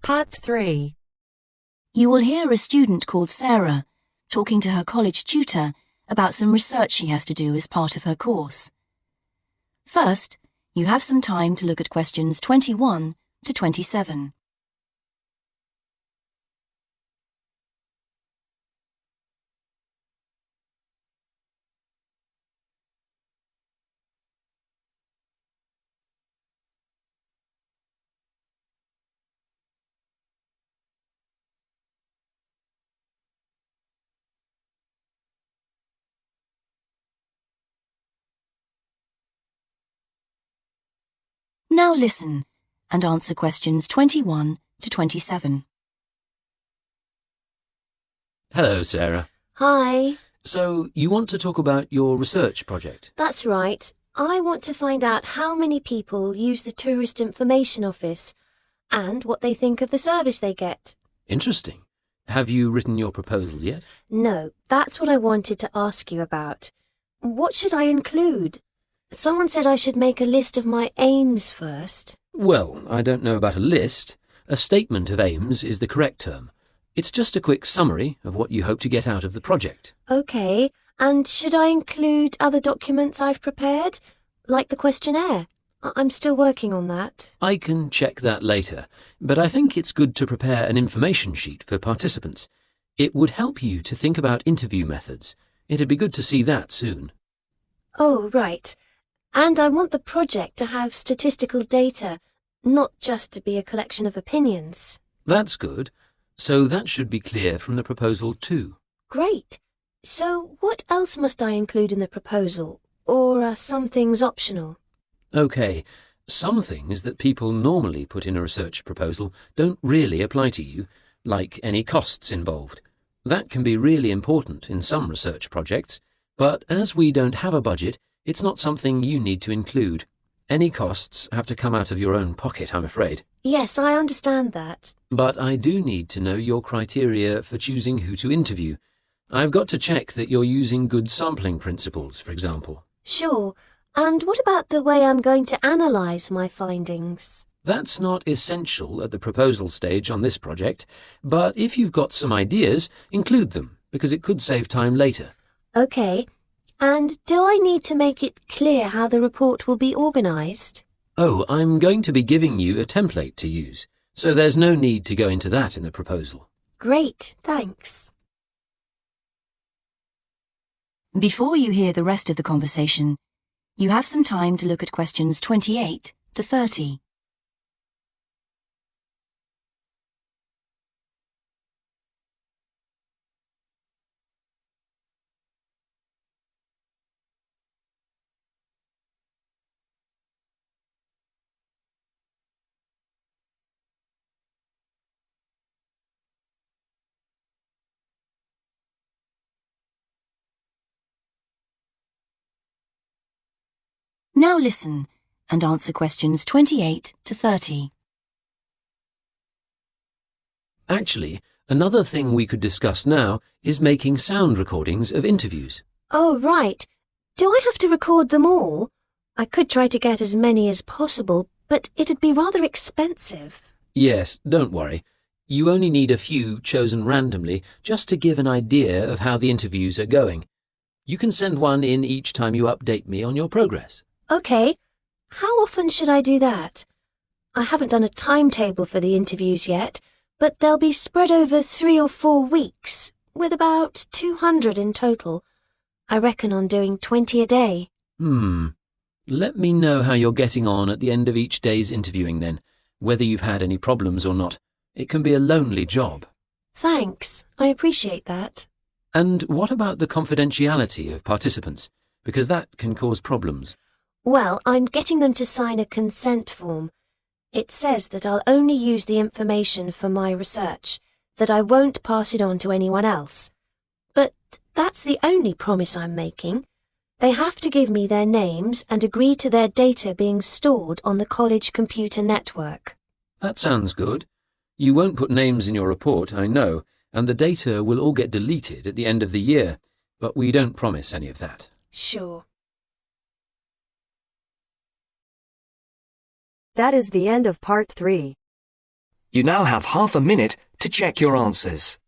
Part 3. You will hear a student called Sarah talking to her college tutor about some research she has to do as part of her course. First, you have some time to look at questions 21 to 27. Now listen and answer questions 21 to 27. Hello, Sarah. Hi. So, you want to talk about your research project? That's right. I want to find out how many people use the Tourist Information Office and what they think of the service they get. Interesting. Have you written your proposal yet? No, that's what I wanted to ask you about. What should I include? Someone said I should make a list of my aims first. Well, I don't know about a list. A statement of aims is the correct term. It's just a quick summary of what you hope to get out of the project. OK, and should I include other documents I've prepared, like the questionnaire? I'm still working on that. I can check that later, but I think it's good to prepare an information sheet for participants. It would help you to think about interview methods. It'd be good to see that soon. Oh, right. And I want the project to have statistical data, not just to be a collection of opinions. That's good. So that should be clear from the proposal too. Great. So what else must I include in the proposal? Or are some things optional? OK, some things that people normally put in a research proposal don't really apply to you, like any costs involved. That can be really important in some research projects, but as we don't have a budget, it's not something you need to include. Any costs have to come out of your own pocket, I'm afraid. Yes, I understand that. But I do need to know your criteria for choosing who to interview. I've got to check that you're using good sampling principles, for example. Sure. And what about the way I'm going to analyse my findings? That's not essential at the proposal stage on this project, but if you've got some ideas, include them, because it could save time later. OK. And do I need to make it clear how the report will be organised? Oh, I'm going to be giving you a template to use, so there's no need to go into that in the proposal. Great, thanks. Before you hear the rest of the conversation, you have some time to look at questions 28 to 30. Now listen and answer questions 28 to 30. Actually, another thing we could discuss now is making sound recordings of interviews. Oh, right. Do I have to record them all? I could try to get as many as possible, but it'd be rather expensive. Yes, don't worry. You only need a few chosen randomly just to give an idea of how the interviews are going. You can send one in each time you update me on your progress. OK. How often should I do that? I haven't done a timetable for the interviews yet, but they'll be spread over 3 or 4 weeks, with about 200 in total. I reckon on doing 20 a day. Let me know how you're getting on at the end of each day's interviewing then, whether you've had any problems or not. It can be a lonely job. Thanks. I appreciate that. And what about the confidentiality of participants? Because that can cause problems. Well, I'm getting them to sign a consent form. It says that I'll only use the information for my research, that I won't pass it on to anyone else. But that's the only promise I'm making. They have to give me their names and agree to their data being stored on the college computer network. That sounds good. You won't put names in your report, I know, and the data will all get deleted at the end of the year, but we don't promise any of that. Sure. That is the end of Part 3. You now have half a minute to check your answers.